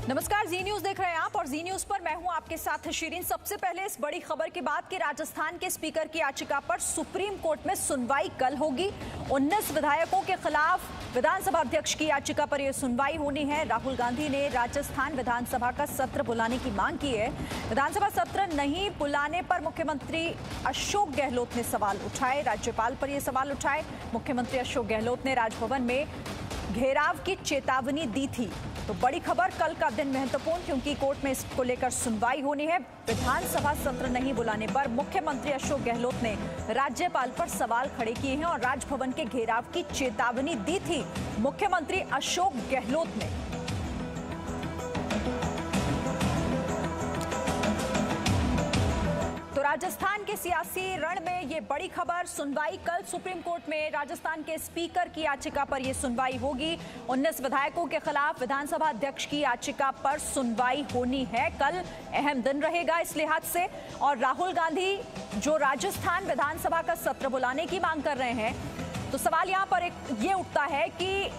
नमस्कार, जी न्यूज देख रहे हैं आप और जी न्यूज पर मैं हूं आपके साथ शिरीन। सबसे पहले इस बड़ी खबर के बाद कि राजस्थान के स्पीकर की याचिका पर सुप्रीम कोर्ट में सुनवाई कल होगी। 19 विधायकों के खिलाफ विधानसभा अध्यक्ष की याचिका पर यह सुनवाई होनी है। राहुल गांधी ने राजस्थान विधानसभा का सत्र बुलाने की मांग की है। विधानसभा सत्र नहीं बुलाने पर मुख्यमंत्री अशोक गहलोत ने सवाल उठाए, राज्यपाल पर यह सवाल उठाए। मुख्यमंत्री अशोक गहलोत ने राजभवन में घेराव की चेतावनी दी थी। तो बड़ी खबर, कल का दिन महत्वपूर्ण क्योंकि कोर्ट में इसको लेकर सुनवाई होनी है। विधानसभा सत्र नहीं बुलाने पर मुख्यमंत्री अशोक गहलोत ने राज्यपाल पर सवाल खड़े किए हैं और राजभवन के घेराव की चेतावनी दी थी मुख्यमंत्री अशोक गहलोत ने। तो राजस्थान के सियासी रण में ये बड़ी खबर, सुनवाई कल सुप्रीम कोर्ट में। राजस्थान के स्पीकर की याचिका पर यह सुनवाई होगी। 19 विधायकों के खिलाफ विधानसभा अध्यक्ष की याचिका पर सुनवाई होनी है। कल अहम दिन रहेगा इस लिहाज से। और राहुल गांधी जो राजस्थान विधानसभा का सत्र बुलाने की मांग कर रहे हैं, तो सवाल यहां पर ये उठता है कि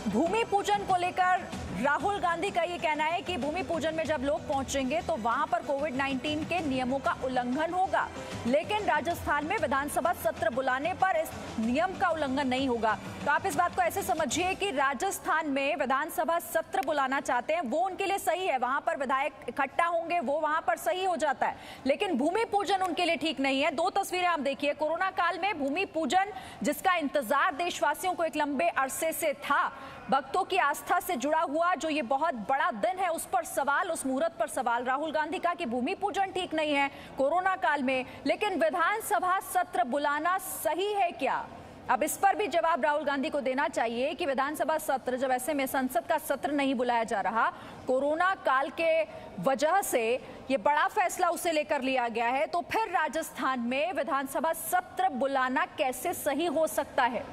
भूमि पूजन को लेकर राहुल गांधी का ये कहना है कि भूमि पूजन में जब लोग पहुंचेंगे तो वहां पर कोविड-19 के नियमों का उल्लंघन होगा, लेकिन राजस्थान में विधानसभा सत्र बुलाने पर इस नियम का उल्लंघन नहीं होगा। तो आप इस बात को ऐसे समझिए कि राजस्थान में विधानसभा सत्र बुलाना चाहते हैं, वो उनके लिए सही है, वहां पर विधायक इकट्ठा होंगे, वो वहां पर सही हो जाता है, लेकिन भूमि पूजन उनके लिए ठीक नहीं है। दो तस्वीरें आप देखिए, कोरोना काल में भूमि पूजन जिसका इंतजार देशवासियों को एक लंबे अरसे से था, भक्तों की आस्था से जुड़ा हुआ जो ये बहुत बड़ा दिन है, उस पर सवाल, उस मुहूर्त पर सवाल। राहुल गांधी का कि भूमि पूजन ठीक नहीं है कोरोना काल में, लेकिन विधानसभा सत्र बुलाना सही है क्या? अब इस पर भी जवाब राहुल गांधी को देना चाहिए कि विधानसभा सत्र, जब ऐसे में संसद का सत्र नहीं बुलाया जा रहा, कोरोना काल के वजह से ये बड़ा फैसला उसे लेकर लिया गया है, तो फिर राजस्थान में विधानसभा सत्र बुलाना कैसे सही हो सकता है?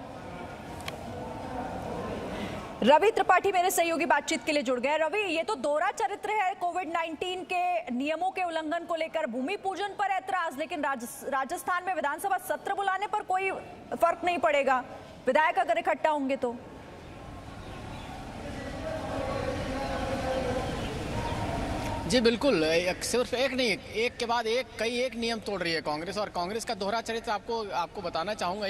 रवि त्रिपाठी मेरे सहयोगी बातचीत के लिए जुड़ गए। रवि, ये तो दोहरा चरित्र है कोविड-19 के नियमों के उल्लंघन को लेकर, भूमि पूजन पर ऐतराज, लेकिन राजस्थान में विधानसभा सत्र बुलाने पर कोई फर्क नहीं पड़ेगा विधायक अगर इकट्ठा होंगे तो। जी बिल्कुल, सिर्फ एक नहीं, एक के बाद एक नियम तोड़ रही है कांग्रेस। और कांग्रेस का दोहरा चरित्र आपको बताना चाहूँगा।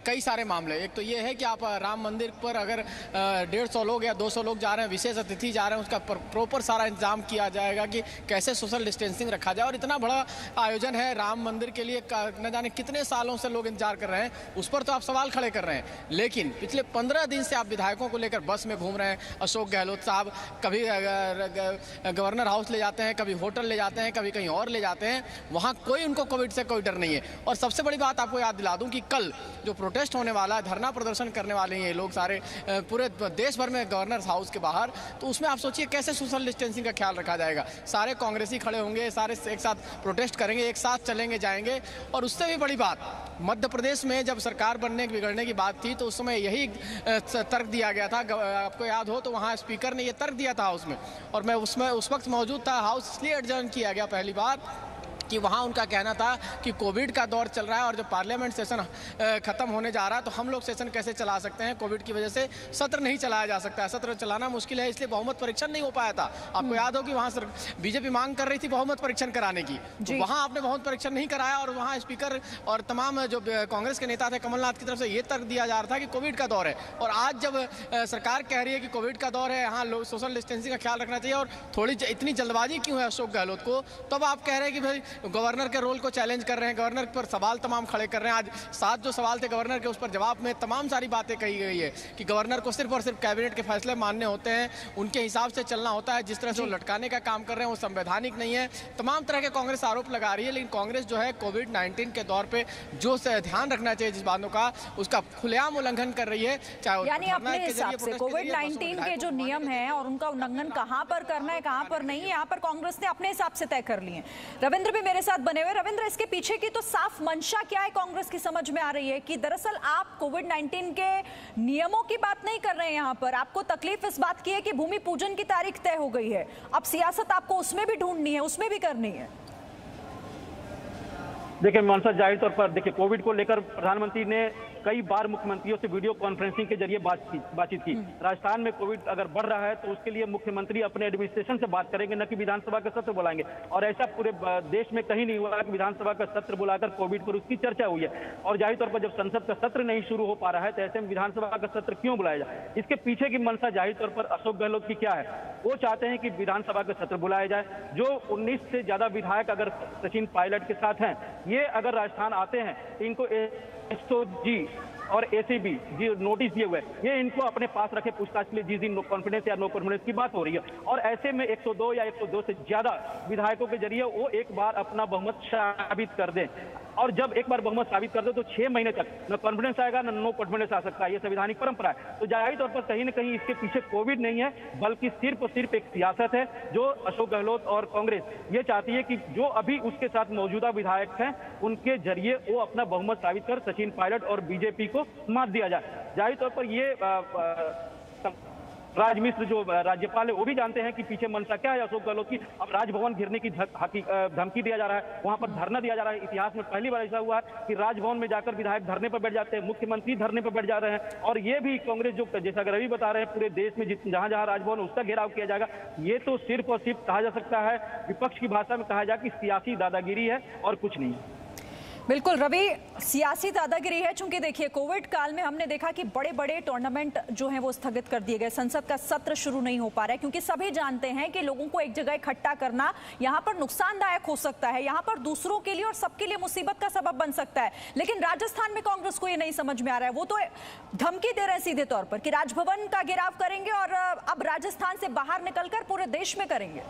कई सारे मामले, एक तो ये है कि आप राम मंदिर पर अगर 150 लोग या 200 लोग जा रहे हैं, विशेष अतिथि जा रहे हैं, उसका प्रॉपर सारा इंतजाम किया जाएगा कि कैसे सोशल डिस्टेंसिंग रखा जाए। और इतना बड़ा आयोजन है राम मंदिर के लिए, न जाने कितने सालों से लोग इंतजार कर रहे हैं, उस पर तो आप सवाल खड़े कर रहे हैं। लेकिन पिछले 15 दिन से आप विधायकों को लेकर बस में घूम रहे हैं। अशोक गहलोत साहब कभी गवर्नर हाउस ले जाते हैं, कभी होटल ले जाते हैं, कभी कहीं और ले जाते हैं, वहाँ कोई उनको कोविड से कोई डर नहीं है। और सबसे बड़ी बात आपको याद दिला दूं कि कल जो प्रोटेस्ट होने वाला है, धरना प्रदर्शन करने वाले हैं ये लोग सारे पूरे देश भर में गवर्नर हाउस के बाहर, तो उसमें आप सोचिए कैसे सोशल डिस्टेंसिंग का ख्याल रखा जाएगा। सारे कांग्रेसी खड़े होंगे, सारे एक साथ प्रोटेस्ट करेंगे, एक साथ चलेंगे जाएंगे। और उससे भी बड़ी बात, मध्य प्रदेश में जब सरकार बनने बिगड़ने की बात थी तो उस समय यही तर्क दिया गया था, आपको याद हो तो वहाँ स्पीकर ने यह तर्क दिया था हाउस में, और मैं उसमें उस वक्त मौजूद था। हाउस इसलिए एडजर्न किया गया पहली बार कि वहाँ उनका कहना था कि कोविड का दौर चल रहा है और जब पार्लियामेंट सेशन खत्म होने जा रहा है तो हम लोग सेशन कैसे चला सकते हैं, कोविड की वजह से सत्र नहीं चलाया जा सकता है, सत्र चलाना मुश्किल है, इसलिए बहुमत परीक्षण नहीं हो पाया था। आपको याद हो कि वहाँ बीजेपी मांग कर रही थी बहुमत परीक्षण कराने की, तो वहाँ आपने बहुमत परीक्षण नहीं कराया और वहाँ स्पीकर और तमाम जो कांग्रेस के नेता थे कमलनाथ की तरफ से ये तर्क दिया जा रहा था कि कोविड का दौर है। और आज जब सरकार कह रही है कि कोविड का दौर है, यहाँ लोग सोशल डिस्टेंसिंग का ख्याल रखना चाहिए और थोड़ी इतनी जल्दबाजी क्यों है अशोक गहलोत को, तब आप कह रहे हैं कि भाई गवर्नर के रोल को चैलेंज कर रहे हैं, गवर्नर पर सवाल तमाम खड़े कर रहे हैं। आज 7 जो सवाल थे गवर्नर के, उस पर जवाब में तमाम सारी बातें कही गई है कि गवर्नर को सिर्फ और सिर्फ कैबिनेट के फैसले मानने होते हैं, उनके हिसाब से चलना होता है, जिस तरह से वो लटकाने का काम कर रहे हैं वो संवैधानिक नहीं है। तमाम तरह के कांग्रेस आरोप लगा रही है, लेकिन कांग्रेस जो है कोविड-19 के दौर पर जो ध्यान रखना चाहिए जिस बातों का, उसका खुलेआम उल्लंघन कर रही है। चाहे यानी अपने हिसाब से कोविड-19 के जो नियम हैं और उनका उल्लंघन कहां पर करना है कहां पर नहीं, यहाँ पर कांग्रेस ने अपने हिसाब से तय कर लिए। रविंद्र भी मेरे साथ बने हुए। रविंद्र, इसके पीछे की तो साफ मंशा क्या है कांग्रेस की समझ में आ रही है कि दरअसल आप कोविड-19 के नियमों की बात नहीं कर रहे हैं, यहाँ पर आपको तकलीफ इस बात की है कि भूमि पूजन की तारीख तय हो गई है, अब सियासत आपको उसमें भी ढूंढनी है, उसमें भी करनी है। देखिए मनसा, जाहिर तौर पर देखिए कोविड को लेकर प्रधानमंत्री ने कई बार मुख्यमंत्रियों से वीडियो कॉन्फ्रेंसिंग के जरिए बातचीत की। राजस्थान में कोविड अगर बढ़ रहा है तो उसके लिए मुख्यमंत्री अपने एडमिनिस्ट्रेशन से बात करेंगे, न कि विधानसभा का सत्र बुलाएंगे। और ऐसा पूरे देश में कहीं नहीं हुआ कि विधानसभा का सत्र बुलाकर कोविड पर उसकी चर्चा हुई है। और जाहिर तौर पर जब संसद का सत्र नहीं शुरू हो पा रहा है तो ऐसे में विधानसभा का सत्र क्यों बुलाया जाए? इसके पीछे की मंशा जाहिर तौर पर अशोक गहलोत की क्या है? वो चाहते हैं कि विधानसभा का सत्र बुलाया जाए। जो 19 से ज्यादा विधायक अगर सचिन पायलट के साथ हैं, ये अगर राजस्थान आते हैं तो इनको एसओजी और एसीबी जी नोटिस दिए हुए, ये इनको अपने पास रखे पूछताछ के लिए जिस दिन नो कॉन्फिडेंस या नो परफॉर्मेंस की बात हो रही है। और ऐसे में 102 या 102 से ज्यादा विधायकों के जरिए वो एक बार अपना बहुमत साबित कर दें। और जब एक बार बहुमत साबित कर दे तो 6 महीने तक न कॉन्फिडेंस आएगा न नो कॉन्फिडेंस आ सकता है। ये संवैधानिक परंपरा है। तो जाहिर तौर पर कहीं न कहीं इसके पीछे कोविड नहीं है, बल्कि सिर्फ और सिर्फ एक सियासत है जो अशोक गहलोत और कांग्रेस ये चाहती है कि जो अभी उसके साथ मौजूदा विधायक हैं उनके जरिए वो अपना बहुमत साबित कर सचिन पायलट और बीजेपी को मात दिया जाए। जाहिर तौर पर ये राज मिश्र जो राज्यपाल है वो भी जानते हैं कि पीछे मंशा क्या है अशोक गहलोत की। अब राजभवन घेरने की धमकी दिया जा रहा है, वहां पर धरना दिया जा रहा है। इतिहास में पहली बार ऐसा हुआ है कि राजभवन में जाकर विधायक धरने पर बैठ जाते हैं, मुख्यमंत्री धरने पर बैठ जा रहे हैं। और ये भी कांग्रेस जो जैसा रवि बता रहे हैं पूरे देश में जहां जहां राजभवन उसका घेराव किया जाएगा। ये तो सिर्फ और सिर्फ कहा जा सकता है, विपक्ष की भाषा में कहा जाए कि सियासी दादागिरी है और कुछ नहीं है। बिल्कुल रवि, सियासी दादागिरी है। चूंकि देखिए कोविड काल में हमने देखा कि बड़े बड़े टूर्नामेंट जो हैं वो स्थगित कर दिए गए, संसद का सत्र शुरू नहीं हो पा रहा है क्योंकि सभी जानते हैं कि लोगों को एक जगह इकट्ठा करना यहाँ पर नुकसानदायक हो सकता है, यहाँ पर दूसरों के लिए और सबके लिए मुसीबत का सबब बन सकता है। लेकिन राजस्थान में कांग्रेस को ये नहीं समझ में आ रहा है। वो तो धमकी दे रहे हैं सीधे तौर पर कि राजभवन का घेराव करेंगे और अब राजस्थान से बाहर निकलकर पूरे देश में करेंगे।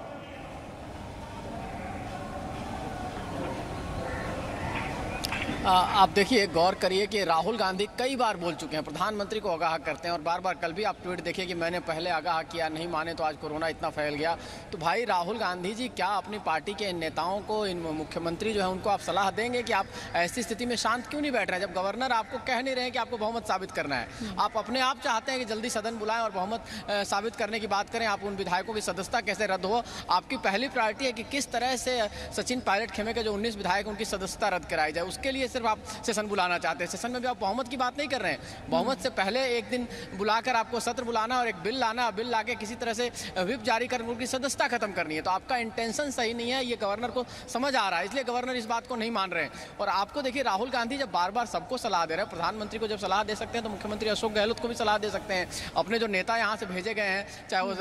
आप देखिए, गौर करिए कि राहुल गांधी कई बार बोल चुके हैं, प्रधानमंत्री को आगाह करते हैं और बार बार कल भी आप ट्वीट देखिए कि मैंने पहले आगाह किया, नहीं माने तो आज कोरोना इतना फैल गया। तो भाई राहुल गांधी जी, क्या अपनी पार्टी के इन नेताओं को, इन मुख्यमंत्री जो है उनको आप सलाह देंगे कि आप ऐसी स्थिति में शांत क्यों नहीं बैठ रहे हैं जब गवर्नर आपको कह नहीं रहे हैं कि आपको बहुमत साबित करना है? आप अपने आप चाहते हैं कि जल्दी सदन बुलाएं और बहुमत साबित करने की बात करें। आप उन विधायकों की सदस्यता कैसे रद्द हो? आपकी पहली प्रायोरिटी है कि किस तरह से सचिन पायलट खेमे के जो 19 विधायक उनकी सदस्यता रद्द कराई जाए। उसके लिए सिर्फ आप सेशन बुलाना चाहते हैं। सेशन में भी आप बहुमत की बात नहीं कर रहे हैं। बहुमत से पहले एक दिन बुलाकर आपको सत्र बुलाना और एक बिल लाना, बिल लाके किसी तरह से व्हिप जारी कर उनकी सदस्यता खत्म करनी है। तो आपका इंटेंशन सही नहीं है, ये गवर्नर को समझ आ रहा है, इसलिए गवर्नर इस बात को नहीं मान रहे हैं। और आपको देखिए, राहुल गांधी जब बार बार सबको सलाह दे रहे हैं, प्रधानमंत्री को जब सलाह दे सकते हैं तो मुख्यमंत्री अशोक गहलोत को भी सलाह दे सकते हैं। अपने जो नेता यहाँ से भेजे गए हैं, चाहे वो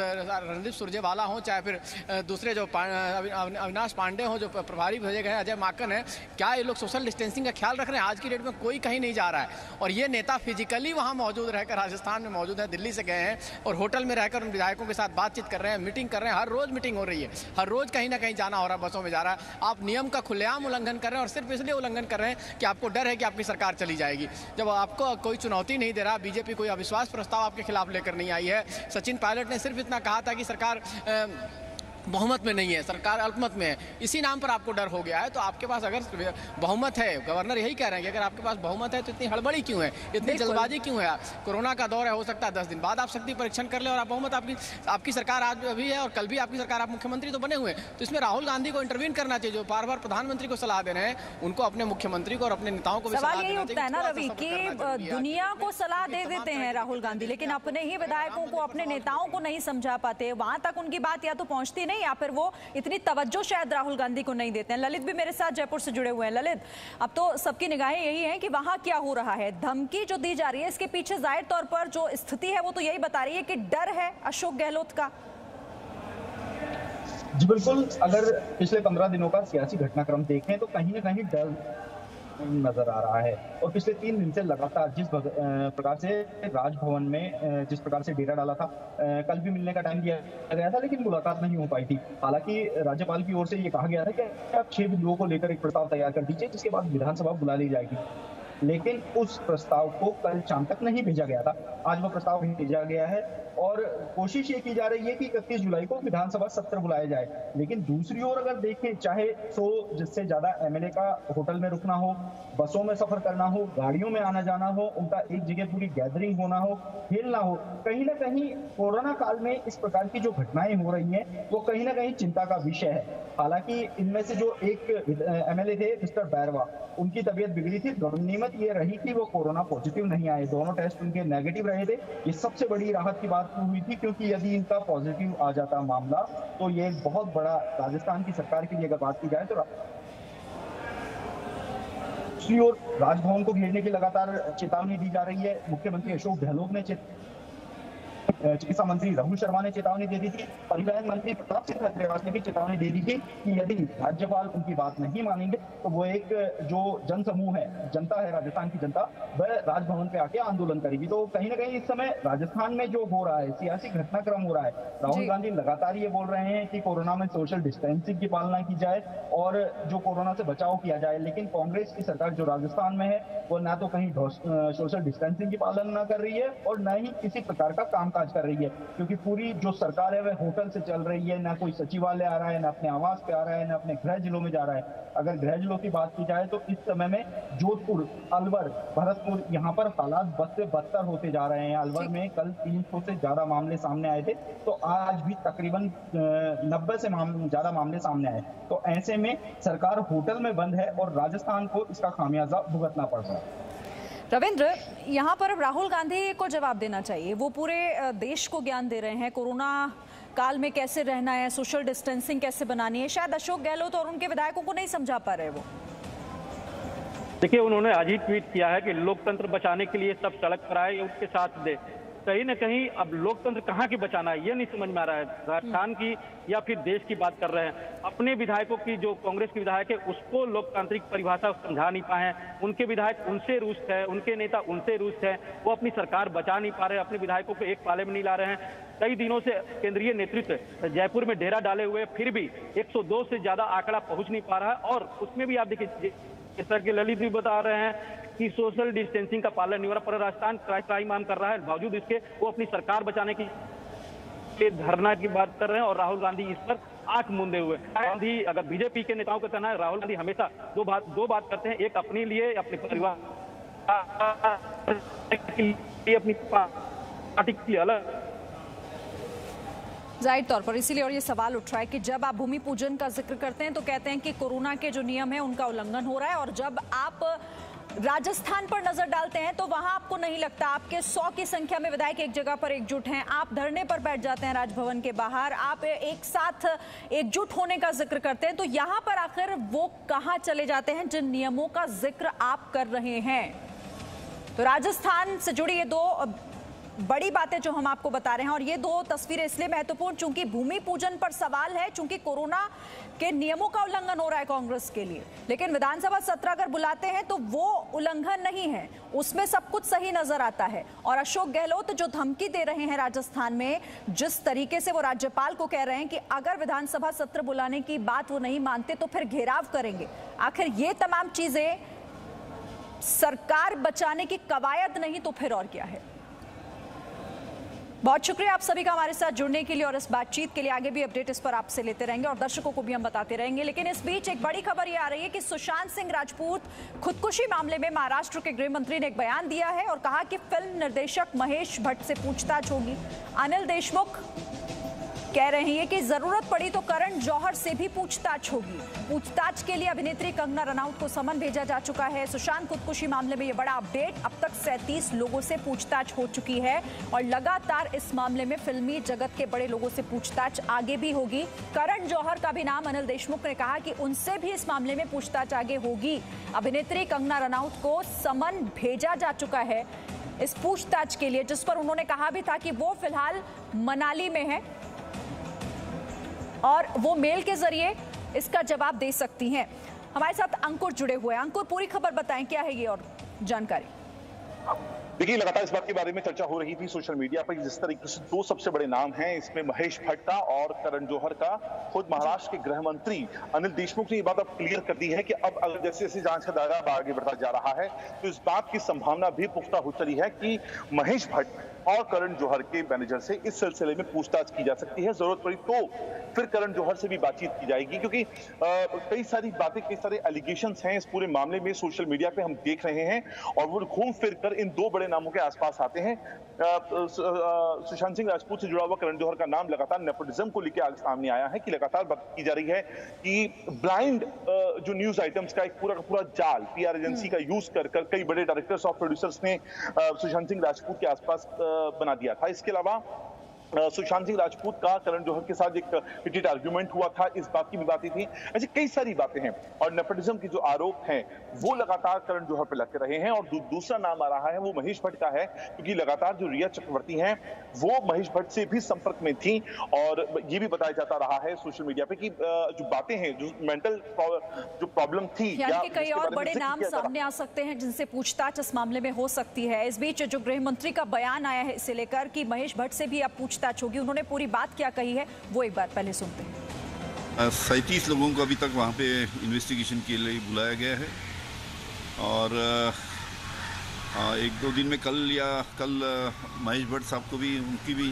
रणदीप सुरजेवाला हो, चाहे फिर दूसरे जो अविनाश पांडे हो, जो प्रभारी भेजे गए हैं, अजय माकन है, क्या ये लोग सोशल डिस्टेंसिंग का ख्याल रख रहे हैं? आज की डेट में कोई कहीं नहीं जा रहा है। और ये नेता फिजिकली वहाँ मौजूद रहकर राजस्थान में मौजूद है, दिल्ली से गए हैं और होटल में रहकर उन विधायकों के साथ बातचीत कर रहे हैं, मीटिंग कर रहे हैं। हर रोज मीटिंग हो रही है, हर रोज कहीं ना कहीं जाना हो रहा है, बसों में जा रहा है। आप नियम का खुलेआम उल्लंघन कर रहे हैं और सिर्फ इसलिए उल्लंघन कर रहे हैं कि आपको डर है कि आपकी सरकार चली जाएगी। जब आपको कोई चुनौती नहीं दे रहा, बीजेपी कोई अविश्वास प्रस्ताव आपके खिलाफ लेकर नहीं आई है। सचिन पायलट ने सिर्फ इतना कहा था कि सरकार बहुमत में नहीं है, सरकार अल्पमत में है, इसी नाम पर आपको डर हो गया है। तो आपके पास अगर बहुमत है, गवर्नर यही कह रहे हैं कि अगर आपके पास बहुमत है तो इतनी हड़बड़ी क्यों है, इतनी जल्दबाजी क्यों है? कोरोना का दौर है, हो सकता है 10 दिन बाद आप शक्ति परीक्षण कर ले और आप बहुमत आपकी सरकार आज अभी है और कल भी आपकी सरकार, आप मुख्यमंत्री तो बने हुए हैं। तो इसमें राहुल गांधी को इंटरवीन करना चाहिए, जो बार बार प्रधानमंत्री को सलाह दे रहे हैं, उनको अपने मुख्यमंत्री को और अपने नेताओं को भी सवाल यही उठता है ना रवि कि दुनिया को सलाह दे देते हैं राहुल गांधी, लेकिन अपने ही विधायकों को, अपने नेताओं को नहीं समझा पाते। वहां तक उनकी बात या तो पहुंचती नहीं या फिर वो इतनी तवज्जो शायद राहुल गांधी को नहीं देते हैं। ललित भी मेरे साथ जयपुर से जुड़े हुए हैं। ललित, अब तो सबकी निगाहें यही हैं कि वहां क्या हो रहा है, धमकी जो दी जा रही है, इसके पीछे जाहिर तौर पर जो स्थिति है वो तो यही बता रही है कि डर है अशोक गहलोत का। जी बिल्कुल, अगर पिछले 15 दिनों का सियासी घटनाक्रम देखें तो कहीं ना कहीं डर नजर आ रहा है। और पिछले 3 दिन से लगातार जिस प्रकार से राजभवन में जिस प्रकार से डेरा डाला था, कल भी मिलने का टाइम दिया गया था लेकिन मुलाकात नहीं हो पाई थी। हालांकि राज्यपाल की ओर से ये कहा गया था कि आप 6 बिंदुओं को लेकर एक प्रस्ताव तैयार कर दीजिए जिसके बाद विधानसभा बुला ली जाएगी। लेकिन उस प्रस्ताव को कल शाम तक नहीं भेजा गया था, आज वो प्रस्ताव भेजा गया है और कोशिश ये की जा रही है कि 31 जुलाई को विधानसभा सत्र बुलाया जाए। लेकिन दूसरी ओर अगर देखें, चाहे 100 जिससे ज्यादा एमएलए का होटल में रुकना हो, बसों में सफर करना हो, गाड़ियों में आना जाना हो, उनका एक जगह पूरी गैदरिंग होना हो, खेलना हो, कहीं ना कहीं कोरोना काल में इस प्रकार की जो घटनाएं हो रही हैं वो कहीं ना कहीं चिंता का विषय है। हालांकि इनमें से जो एक एमएलए थे मिस्टर बैरवा, उनकी तबीयत बिगड़ी थी, गनीमत हिम्मत ये रही कि वो कोरोना पॉजिटिव नहीं आए, दोनों टेस्ट उनके नेगेटिव रहे थे। ये सबसे बड़ी राहत की बात हुई थी, क्योंकि यदि इनका पॉजिटिव आ जाता मामला तो ये एक बहुत बड़ा राजस्थान की सरकार के लिए अगर बात की जाए तो दूसरी ओर राजभवन को घेरने की लगातार चेतावनी दी जा रही है। मुख्यमंत्री अशोक गहलोत ने चिकित्सा मंत्री रघु शर्मा ने चेतावनी दे दी थी, परिवहन मंत्री प्रताप सिंह खाचरियावास ने भी चेतावनी दे दी थी कि यदि राज्यपाल उनकी बात नहीं मानेंगे तो वो एक जो जन समूह है, जनता है, राजस्थान की जनता, वह राजभवन पे आके आंदोलन करेगी। तो कहीं ना कहीं इस समय राजस्थान में जो हो रहा है, सियासी घटनाक्रम हो रहा है, राहुल गांधी लगातार ये बोल रहे हैं कि कोरोना में सोशल डिस्टेंसिंग की पालना की जाए और जो कोरोना से बचाव किया जाए, लेकिन कांग्रेस की सरकार जो राजस्थान में है वो ना तो कहीं सोशल डिस्टेंसिंग की पालना कर रही है और ना ही किसी प्रकार का कामकाज कर रही है, क्योंकि पूरी जो सरकार है वह होटल से चल रही है। ना कोई सचिवालय आ रहा है, ना अपने आवास पे आ रहा है, ना अपने गृह जिलों में जा रहा है। अगर गृह जिलों की बात की जाए तो इस समय में जोधपुर, अलवर, भरतपुर, यहाँ पर हालात बद से बदतर होते जा रहे हैं। अलवर में कल 300 से ज्यादा मामले सामने आए थे, तो आज भी तकरीबन 90 से ज्यादा मामले सामने आए। तो ऐसे में सरकार होटल में बंद है और राजस्थान को इसका खामियाजा भुगतना पड़ रहा है। रविंद्र, यहाँ पर अब राहुल गांधी को जवाब देना चाहिए। वो पूरे देश को ज्ञान दे रहे हैं कोरोना काल में कैसे रहना है, सोशल डिस्टेंसिंग कैसे बनानी है। शायद अशोक गहलोत और उनके विधायकों को नहीं समझा पा रहे वो। देखिए, उन्होंने आज ही ट्वीट किया है कि लोकतंत्र बचाने के लिए सब सड़क पर आए, उसके साथ दे। कहीं न कहीं अब लोकतंत्र कहाँ की बचाना है ये नहीं समझ में आ रहा है। राजस्थान की या फिर देश की बात कर रहे हैं। अपने विधायकों की, जो कांग्रेस के विधायक है, उसको लोकतांत्रिक परिभाषा समझा नहीं पाए हैं। उनके विधायक उनसे रुष्ट है, उनके नेता उनसे रुष्ट है, वो अपनी सरकार बचा नहीं पा रहे, अपने विधायकों को एक पाले में नहीं ला रहे हैं। कई दिनों से केंद्रीय नेतृत्व जयपुर में डेरा डाले हुए, फिर भी 102 से ज्यादा आंकड़ा पहुंच नहीं पा रहा है। और उसमें भी आप देखिए, जैसा कि ललित भी बता रहे हैं कि सोशल डिस्टेंसिंग का पालन नहीं हो रहा, पर राजस्थान क्राइम आम कर रहा है। बावजूद इसके वो अपनी सरकार बचाने की धरना की बात कर रहे हैं और राहुल गांधी इस पर आंख मूंदे हुए। गांधी, अगर बीजेपी के नेताओं का कहना है, राहुल गांधी हमेशा दो बात करते हैं, एक अपने लिए, अपने परिवार के लिए, अपनी पार्टी के लिए अलग। जाहिर तौर पर इसीलिए और ये सवाल उठ रहा है कि जब आप भूमि पूजन का जिक्र करते हैं तो कहते हैं कि कोरोना के जो नियम है उनका उल्लंघन हो रहा है, और जब आप राजस्थान पर नजर डालते हैं तो वहां आपको नहीं लगता। आपके 100 की संख्या में विधायक एक जगह पर एकजुट हैं, आप धरने पर बैठ जाते हैं राजभवन के बाहर, आप एक साथ एकजुट होने का जिक्र करते हैं, तो यहां पर आखिर वो कहां चले जाते हैं जिन नियमों का जिक्र आप कर रहे हैं। तो राजस्थान से जुड़ी ये दो बड़ी बातें जो हम आपको बता रहे हैं, और ये दो तस्वीरें इसलिए महत्वपूर्ण चूंकि भूमि पूजन पर सवाल है, चूंकि कोरोना के नियमों का उल्लंघन हो रहा है कांग्रेस के लिए, लेकिन विधानसभा सत्र अगर बुलाते हैं तो वो उल्लंघन नहीं है, उसमें सब कुछ सही नजर आता है। और अशोक गहलोत जो धमकी दे रहे हैं राजस्थान में, जिस तरीके से वो राज्यपाल को कह रहे हैं कि अगर विधानसभा सत्र बुलाने की बात वो नहीं मानते तो फिर घेराव करेंगे, आखिर ये तमाम चीजें सरकार बचाने की कवायद नहीं तो फिर और क्या है। बहुत शुक्रिया आप सभी का हमारे साथ जुड़ने के लिए और इस बातचीत के लिए। आगे भी अपडेट इस पर आपसे लेते रहेंगे और दर्शकों को भी हम बताते रहेंगे। लेकिन इस बीच एक बड़ी खबर ये आ रही है कि सुशांत सिंह राजपूत खुदकुशी मामले में महाराष्ट्र के गृह मंत्री ने एक बयान दिया है और कहा कि फिल्म निर्देशक महेश भट्ट से पूछताछ होगी। अनिल देशमुख कह रहे हैं कि जरूरत पड़ी तो करण जौहर से भी पूछताछ होगी। पूछताछ के लिए अभिनेत्री कंगना रनौत को समन भेजा जा चुका है। सुशांत खुदकुशी मामले में यह बड़ा अपडेट, अब तक 37 लोगों से पूछताछ हो चुकी है और लगातार इस मामले में फिल्मी जगत के बड़े लोगों से पूछताछ आगे भी होगी। करण जौहर का भी नाम अनिल देशमुख ने कहा कि उनसे भी इस मामले में पूछताछ आगे होगी। अभिनेत्री कंगना रनौत को समन भेजा जा चुका है इस पूछताछ के लिए, जिस पर उन्होंने कहा भी था कि वो फिलहाल मनाली में है और वो मेल के जरिए इसका जवाब दे सकती हैं। हमारे साथ अंकुर जुड़े हुए हैं। अंकुर, पूरी खबर बताएं, क्या है ये और जानकारी। देखिए, लगातार इस बात के बारे में चर्चा हो रही थी सोशल मीडिया पर, जिस तरीके से दो सबसे बड़े नाम हैं, इसमें महेश भट्ट का और करण जौहर का। खुद महाराष्ट्र के गृह मंत्री अनिल देशमुख ने ये बात अब क्लियर कर दी है कि अब अगर जैसे जैसे जांच का दायरा आगे बढ़ता जा रहा है तो इस बात की संभावना भी पुख्ता हो चली है कि महेश भट्ट और करण जौहर के मैनेजर से इस सिलसिले में पूछताछ की जा सकती है। जरूरत पड़ी तो फिर करण जौहर से भी बातचीत की जाएगी, क्योंकि कई सारी बातें, कई सारे एलिगेशंस हैं इस पूरे मामले में सोशल मीडिया पे हम देख रहे हैं, और वो घूम फिर कर इन दो बड़े नामों के आसपास आते हैं। सुशांत सिंह राजपूत से जुड़ा हुआ करण जौहर का नाम लगातार नेपोटिज्म को लेकर सामने आया है कि लगातार बात की जा रही है कि ब्लाइंड जो न्यूज आइटम्स का एक पूरा जाल पीआर एजेंसी का यूज कर कई बड़े डायरेक्टर्स और प्रोड्यूसर्स ने सुशांत सिंह राजपूत के आसपास बना दिया था। इसके अलावा सुशांत सिंह राजपूत का करण जौहर के साथ एक हिटेड आर्गुमेंट हुआ था, इस बात की भी बातें थी। ऐसी कई सारी बातें हैं, और नेपोटिज्म के जो आरोप हैं वो लगातार करण जौहर पर लगते रहे हैं। और दूसरा नाम आ रहा है वो महेश भट्ट का है, क्योंकि लगातार जो रिया चक्रवर्ती हैं वो महेश भट्ट से भी संपर्क में थी, और ये भी बताया जाता रहा है सोशल मीडिया पे कि जो बातें हैं, जो मेंटल जो प्रॉब्लम थी, या कई और बड़े नाम सामने आ सकते हैं जिनसे पूछताछ इस मामले में हो सकती है। इस बीच जो गृह मंत्री का बयान आया है इसे लेकर कि महेश भट्ट से भी अब पूछताछ होगी, उन्होंने पूरी बात क्या कही है वो एक बार पहले सुनते हैं। 37 लोगों को अभी तक वहाँ पे इन्वेस्टिगेशन के लिए बुलाया गया है, और 1-2 दिन में कल महेश भट्ट साहब को भी उनकी भी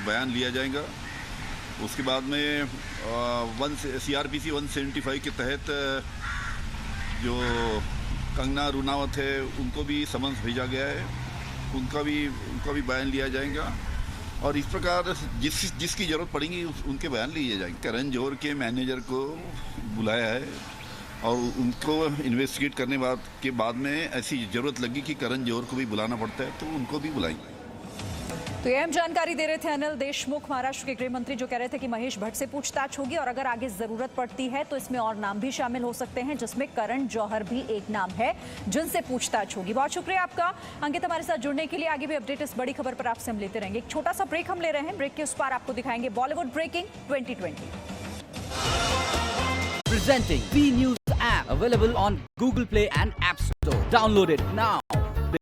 बयान लिया जाएगा। उसके बाद में CRPC 175 के तहत जो कंगना रुनावत है उनको भी समन्स भेजा गया है, उनका भी बयान लिया जाएगा, और इस प्रकार जिसकी जरूरत पड़ेगी उनके बयान लिए जाएंगे। करण जौहर के मैनेजर को बुलाया है, और उनको इन्वेस्टिगेट करने के बाद में ऐसी जरूरत लगी कि करण जौहर को भी बुलाना पड़ता है, तो उनको भी बुलाएंगे। तो ये हम जानकारी दे रहे थे अनिल देशमुख, महाराष्ट्र के गृह मंत्री, जो कह रहे थे कि महेश भट्ट से पूछताछ होगी, और अगर आगे जरूरत पड़ती है तो इसमें और नाम भी शामिल हो सकते हैं, जिसमें करण जौहर भी एक नाम है जिनसे पूछताछ होगी। बहुत शुक्रिया आपका अंकित हमारे साथ जुड़ने के लिए। आगे भी अपडेट इस बड़ी खबर पर आपसे हम लेते रहेंगे। एक छोटा सा ब्रेक हम ले रहे हैं, ब्रेक के उस पार आपको दिखाएंगे Bollywood breaking 2020। Presenting B News app available on Google Play and App Store. Download it now.